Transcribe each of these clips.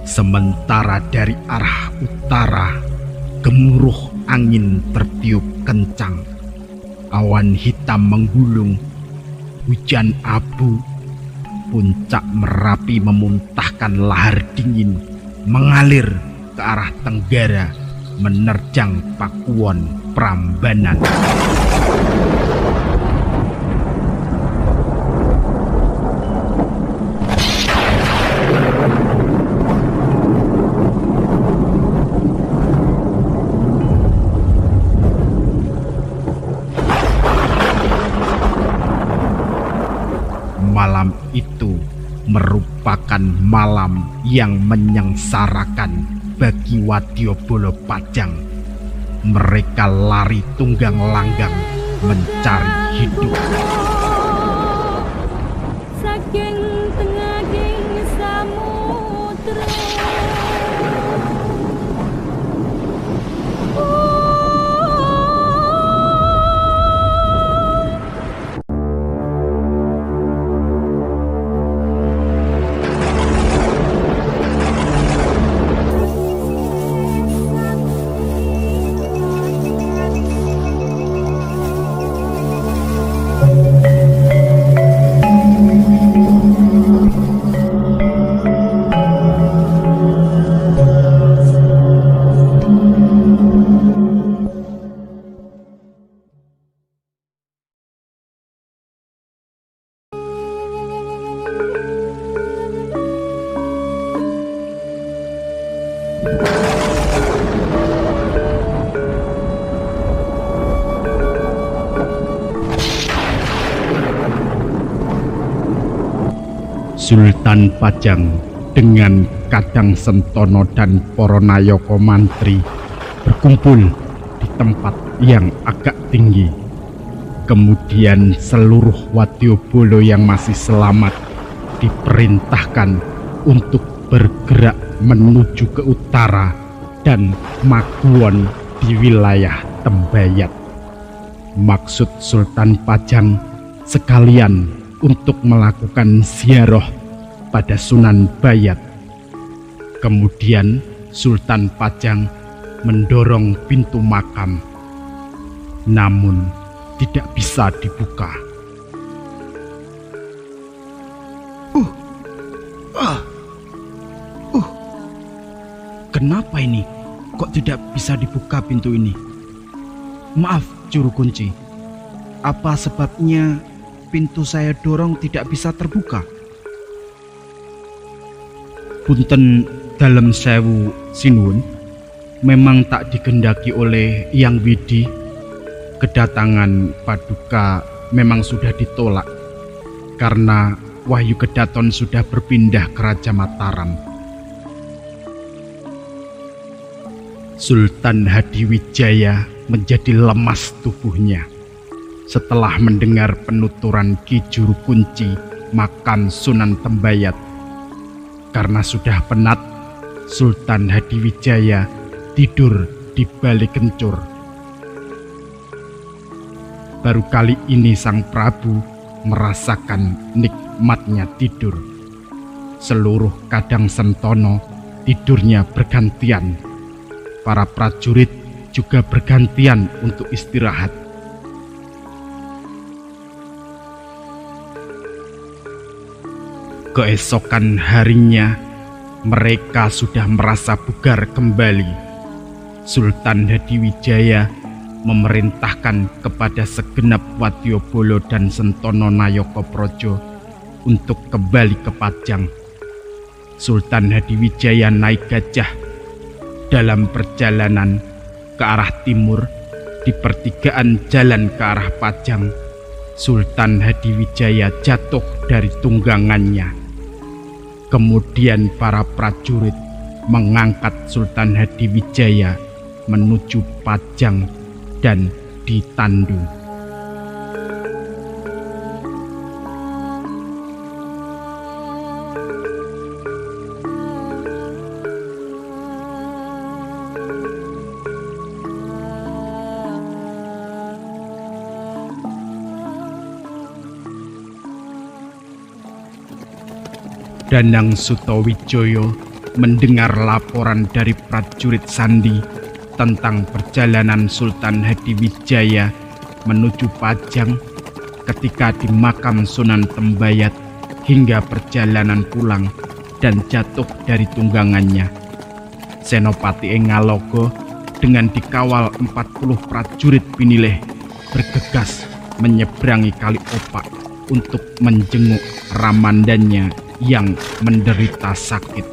Sementara dari arah utara, gemuruh angin tertiup kencang. Awan hitam menggulung, hujan abu, puncak Merapi memuntahkan lahar dingin mengalir ke arah tenggara, menerjang Pakuwon Prambanan. Malam itu merupakan malam yang menyengsarakan bagi Wadyabala Pajang. Mereka lari tunggang langgang mencari hidup. Saking tengahing samudra, Sultan Pajang dengan Kadang Sentono dan para Nayaka Mantri berkumpul di tempat yang agak tinggi. Kemudian seluruh Wadyabala yang masih selamat diperintahkan untuk bergerak menuju ke utara dan Maguwon di wilayah Tembayat. Maksud Sultan Pajang sekalian untuk melakukan ziarah pada Sunan Bayat. Kemudian Sultan Pajang mendorong pintu makam, namun tidak bisa dibuka. Kenapa ini? Kok tidak bisa dibuka pintu ini? Maaf, Juru Kunci. Apa sebabnya pintu saya dorong tidak bisa terbuka? Punten dalem sewu sinuwun, memang tak dikehendaki oleh Yang Widi. Kedatangan Paduka memang sudah ditolak karena Wahyu Kedaton sudah berpindah ke Raja Mataram. Sultan Hadiwijaya menjadi lemas tubuhnya setelah mendengar penuturan Ki Juru Kunci makam Sunan Tembayat. Karena sudah penat, Sultan Hadiwijaya tidur di balik kencur. Baru kali ini Sang Prabu merasakan nikmatnya tidur. Seluruh Kadang Sentono tidurnya bergantian. Para prajurit juga bergantian untuk istirahat. Keesokan harinya, mereka sudah merasa bugar kembali. Sultan Hadiwijaya memerintahkan kepada segenap Wadyabala dan Sentono Nayaka Praja untuk kembali ke Pajang. Sultan Hadiwijaya naik gajah. Dalam perjalanan ke arah timur, di pertigaan jalan ke arah Pajang, Sultan Hadiwijaya jatuh dari tunggangannya. Kemudian para prajurit mengangkat Sultan Hadiwijaya menuju Pajang dan ditandu. Danang Sutawijaya mendengar laporan dari prajurit Sandi tentang perjalanan Sultan Hadiwijaya menuju Pajang ketika di makam Sunan Tembayat hingga perjalanan pulang dan jatuh dari tunggangannya. Senopati Engalogo dengan dikawal 40 prajurit Pinilih bergegas menyeberangi Kali Opak untuk menjenguk ramandannya yang menderita sakit.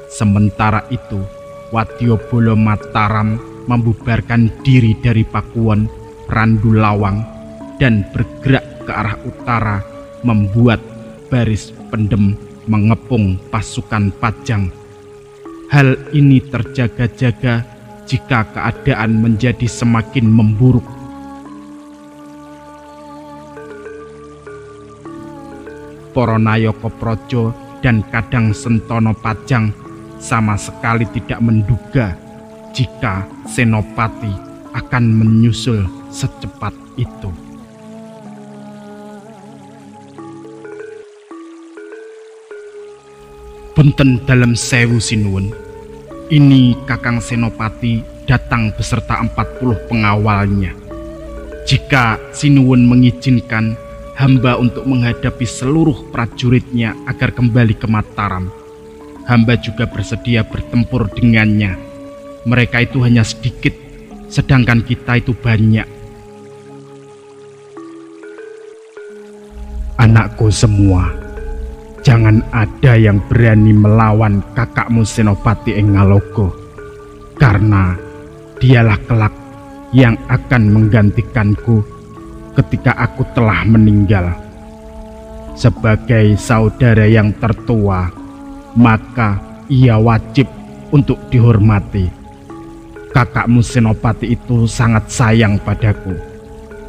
Sementara itu, Wadyabala Mataram membubarkan diri dari Pakuwon, Randu Lawang, dan bergerak ke arah utara membuat baris pendem mengepung pasukan Pajang. Hal ini terjaga-jaga jika keadaan menjadi semakin memburuk. Poronayaka Praja dan Kadang Sentono Pajang sama sekali tidak menduga jika Senopati akan menyusul secepat itu. Punten dalem sewu sinuwun, ini Kakang Senopati datang beserta 40 pengawalnya. Jika sinuwun mengizinkan hamba untuk menghadapi seluruh prajuritnya agar kembali ke Mataram, hamba juga bersedia bertempur dengannya. Mereka itu hanya sedikit, sedangkan kita itu banyak. Anakku semua, jangan ada yang berani melawan kakakmu Senopati Engalogo, karena dialah kelak yang akan menggantikanku ketika aku telah meninggal. Sebagai saudara yang tertua, maka ia wajib untuk dihormati. Kakakmu Senopati itu sangat sayang padaku,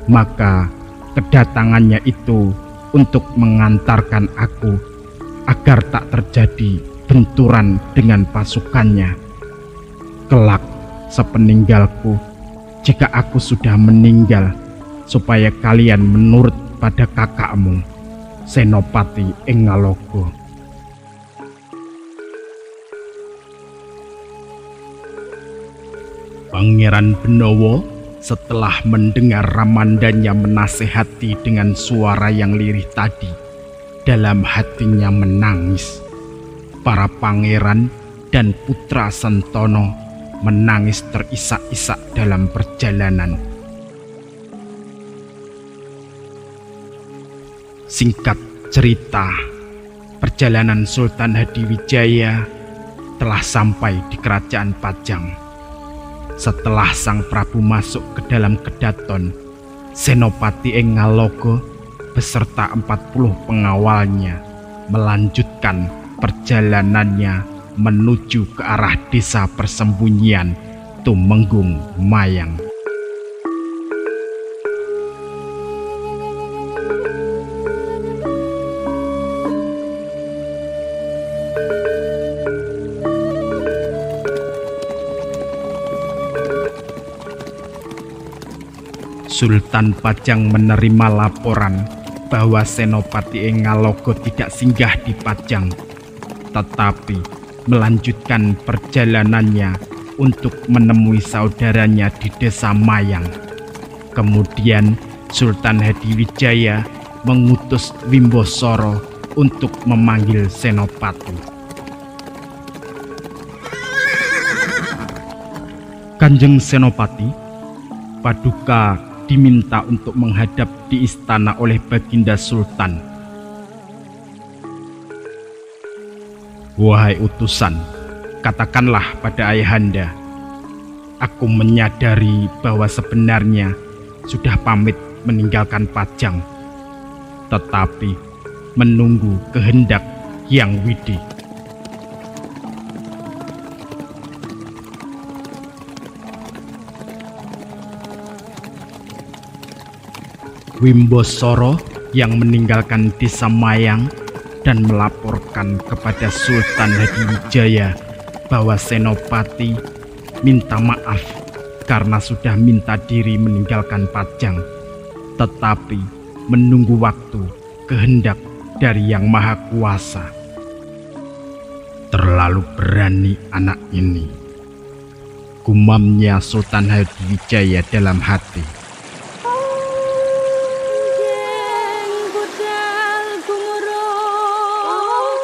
maka kedatangannya itu untuk mengantarkan aku agar tak terjadi benturan dengan pasukannya. Kelak sepeninggalku, jika aku sudah meninggal, supaya kalian menurut pada kakakmu Senopati Engalogo. Pangeran Benowo setelah mendengar ramandannya menasehati dengan suara yang lirih tadi, dalam hatinya menangis. Para pangeran dan putra Sentono menangis terisak-isak dalam perjalanan. Singkat cerita, perjalanan Sultan Hadiwijaya telah sampai di kerajaan Pajang. Setelah Sang Prabu masuk ke dalam kedaton, Senopati Engalogo beserta 40 pengawalnya melanjutkan perjalanannya menuju ke arah desa persembunyian Tumenggung Mayang. Sultan Pajang menerima laporan bahwa Senopati Engalogo tidak singgah di Pajang, tetapi melanjutkan perjalanannya untuk menemui saudaranya di desa Mayang. Kemudian Sultan Hadiwijaya mengutus Wimbosoro untuk memanggil Senopati. Kanjeng Senopati, Paduka diminta untuk menghadap di istana oleh Baginda Sultan. Wahai utusan, katakanlah pada ayahanda, aku menyadari bahwa sebenarnya sudah pamit meninggalkan Pajang, tetapi menunggu kehendak Hyang Widi. Wimbosoro yang meninggalkan desa Mayang dan melaporkan kepada Sultan Hadiwijaya bahwa Senopati minta maaf karena sudah minta diri meninggalkan Pajang. tetapi menunggu waktu kehendak dari Yang Maha Kuasa. Terlalu berani anak ini, gumamnya Sultan Hadiwijaya dalam hati. Jeng budal gumuruh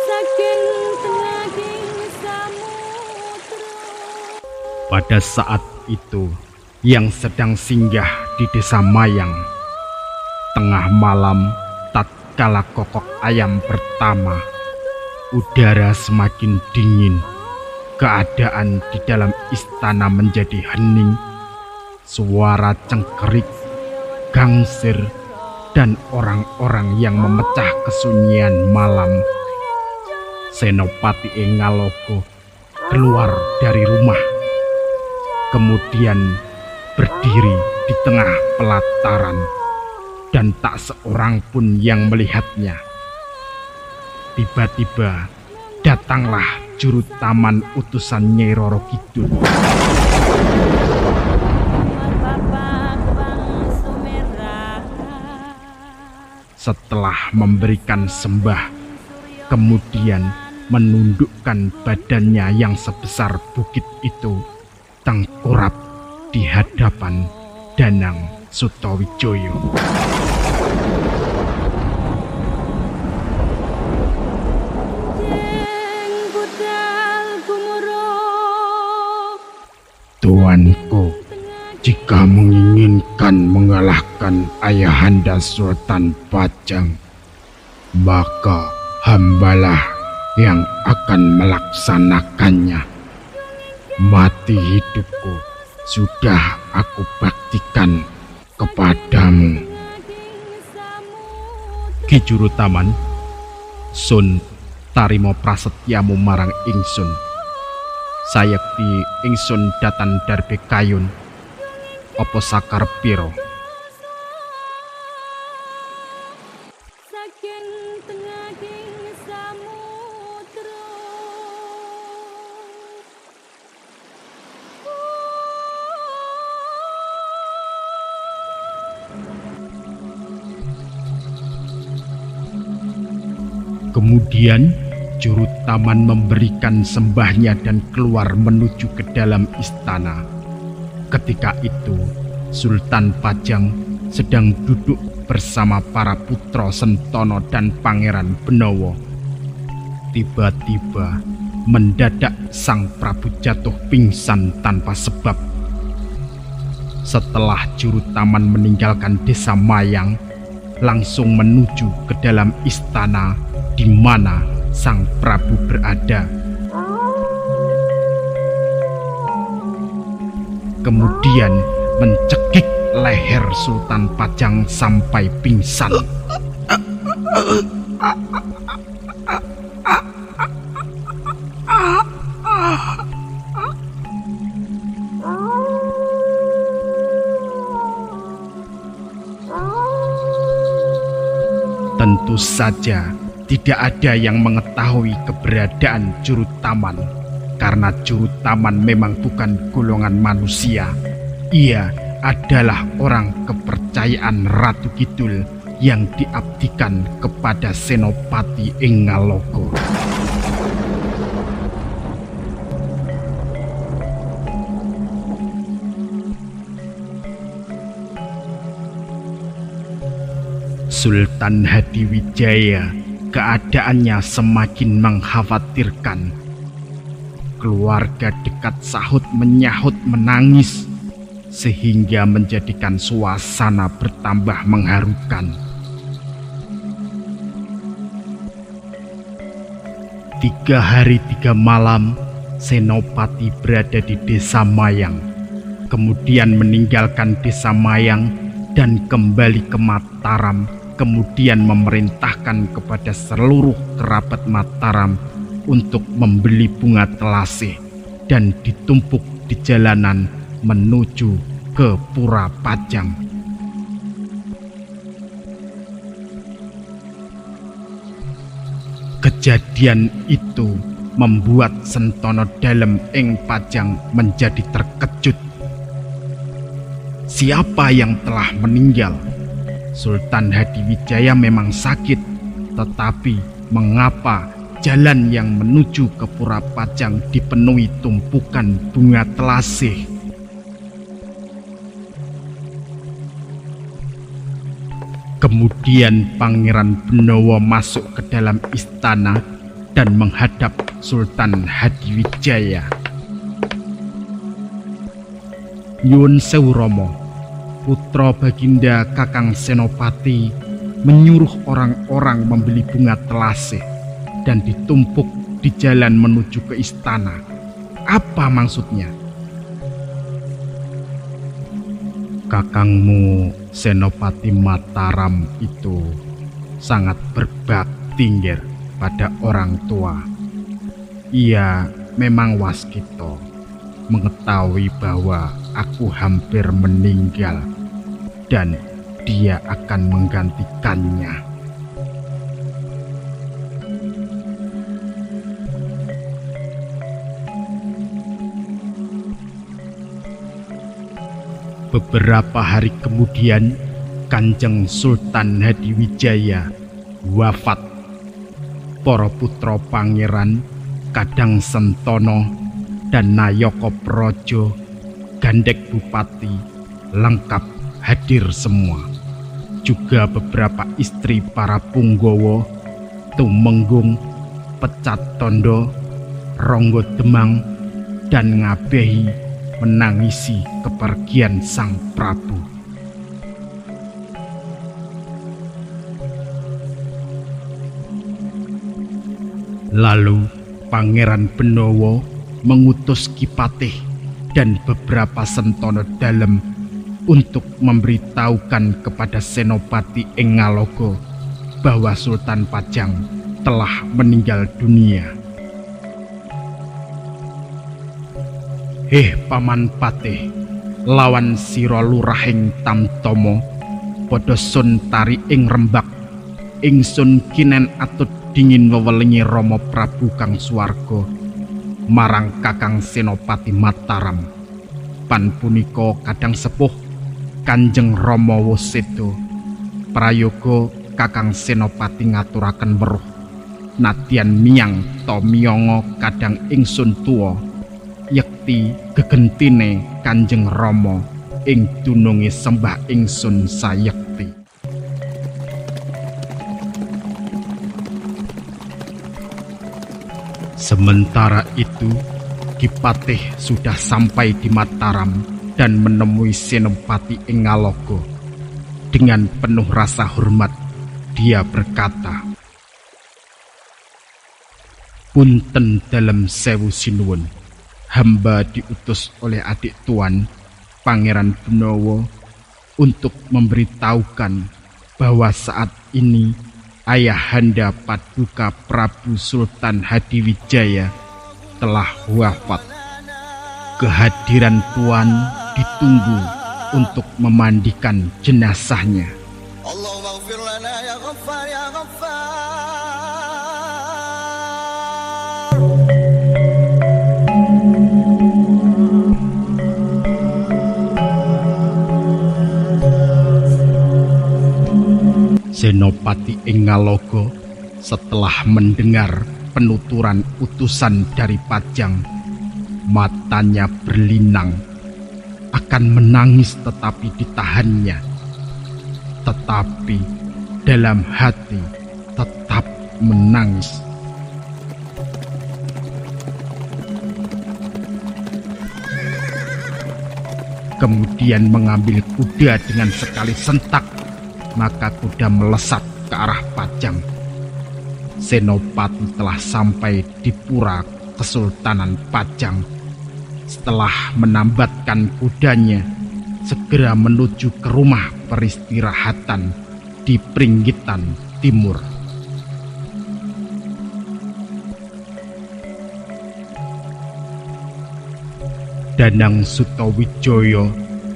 saking tengahing samudra. Pada saat itu, yang sedang singgah di desa Mayang, tengah malam tatkala kokok ayam pertama, udara semakin dingin, keadaan di dalam istana menjadi hening, suara cengkerik, gangsir, dan orang-orang yang memecah kesunyian malam. Senopati Engaloko keluar dari rumah, kemudian berdiri di tengah pelataran, dan tak seorang pun yang melihatnya. Tiba-tiba datanglah juru taman utusan Nyai Roro Kidul. Setelah memberikan sembah, kemudian menundukkan badannya yang sebesar bukit itu tengkurap di hadapan Danang Sutawijoyo. Tuanku, jika menginginkan mengalahkan Ayahanda Sultan Pajang, maka hambalah yang akan melaksanakannya. Mati hidupku sudah aku baktikan kepadamu. Ki Juru Taman, Sun tarimo prasetyamu marang ingsun. Sayekti ingsun datan darbe kayun, apa sakar piro? Saking tengahing samudra. Kemudian juru taman memberikan sembahnya dan keluar menuju ke dalam istana. Ketika itu, Sultan Pajang sedang duduk bersama para putra Sentono dan Pangeran Benowo. Tiba-tiba, mendadak sang Prabu jatuh pingsan tanpa sebab. Setelah juru taman meninggalkan desa Mayang, langsung menuju ke dalam istana di mana sang Prabu berada. Kemudian mencekik leher Sultan Pajang sampai pingsan. Tentu saja tidak ada yang mengetahui keberadaan juru taman, karena juru taman memang bukan golongan manusia. Ia adalah orang kepercayaan Ratu Kidul yang diabdikan kepada Senopati Engaloko. Sultan Hadiwijaya keadaannya semakin mengkhawatirkan. Keluarga dekat sahut menyahut menangis, sehingga menjadikan suasana bertambah mengharukan. 3 hari 3 malam, Senopati berada di desa Mayang, kemudian meninggalkan desa Mayang dan kembali ke Mataram, kemudian memerintahkan kepada seluruh kerabat Mataram untuk membeli bunga telasih dan ditumpuk di jalanan menuju ke Pura Pajang. Kejadian itu membuat Sentono Dalem ing Pajang menjadi terkejut. siapa yang telah meninggal. Sultan Hadiwijaya memang sakit, tetapi mengapa jalan yang menuju ke Pura Pajang dipenuhi tumpukan bunga telasih? Kemudian Pangeran Benowo masuk ke dalam istana dan menghadap Sultan Hadiwijaya. Nyuwun sewu Rama, putra Baginda Kakang Senopati menyuruh orang-orang membeli bunga telasih dan ditumpuk di jalan menuju ke istana. Apa maksudnya? Kakangmu Senopati Mataram itu sangat berbakti pada orang tua. Ia memang waskita mengetahui bahwa aku hampir meninggal dan dia akan menggantikannya. Beberapa hari kemudian, Kanjeng Sultan Hadiwijaya wafat. Para putra pangeran Kadang Sentono dan Nayaka Praja, Gandhek Bupati lengkap hadir semua. Juga beberapa istri para punggawa, Tumenggung, Pecat Tondo, Ronggo Demang, dan Ngabehi menangisi kepergian Sang Prabu. Lalu Pangeran Benowo mengutus Kipatih dan beberapa Sentono Dalem untuk memberitahukan kepada Senopati ing Ngaloga bahwa Sultan Pajang telah meninggal dunia. Paman Patih, lawan sira lurahing Tamtama padha sun tari ing rembak. Ingsun kinen atut dingin wewelingi Rama Prabu kang swarga marang Kakang Senopati Mataram. Pan punika kadang sepuh Kanjeng Rama Woseda prayoga Kakang Senopati ngaturaken weruh nadyan miyang ta miyanga kadang ingsun tuwa yekti gegentine Kanjeng Rama ing dununge sembah ingsun sayekti. Sementara itu Kipatih sudah sampai di Mataram dan menemui Senopati ing Ngaloga. Dengan penuh rasa hormat dia berkata, "Punten dalem sewu sinuwun, hamba diutus oleh adik tuan Pangeran Benowo untuk memberitahukan bahwa saat ini Ayahanda Paduka Prabu Sultan Hadiwijaya telah wafat. Kehadiran tuan ditunggu untuk memandikan jenazahnya." Allahumma ighfir lana ya Ghaffar ya Ghaffar. Senopati ing Ngaloga setelah mendengar penuturan utusan dari Pajang, matanya berlinang, akan menangis tetapi ditahannya. Tetapi dalam hati tetap menangis. Kemudian mengambil kuda dengan sekali sentak, maka kuda melesat ke arah Pajang. Senopati telah sampai di Pura Kesultanan Pajang. Setelah menambatkan kudanya, segera menuju ke rumah peristirahatan di Pringgitan Timur. Danang Sutawijaya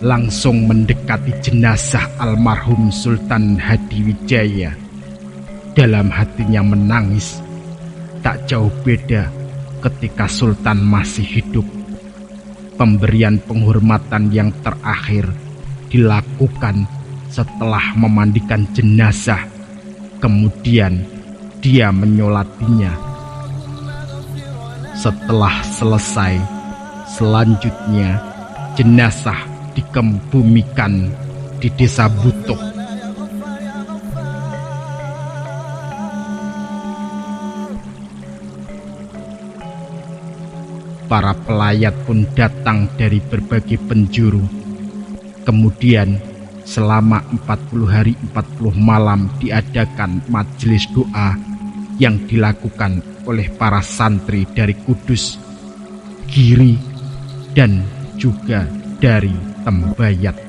langsung mendekati jenazah almarhum Sultan Hadiwijaya. Dalam hatinya menangis, tak jauh beda ketika Sultan masih hidup. Pemberian penghormatan yang terakhir dilakukan setelah memandikan jenazah. Kemudian dia menyolatinya. Setelah selesai, selanjutnya jenazah dikebumikan di desa Butuh. Para pelayat pun datang dari berbagai penjuru. Kemudian selama 40 hari 40 malam diadakan majelis doa yang dilakukan oleh para santri dari Kudus, Giri, dan juga dari Tembayat.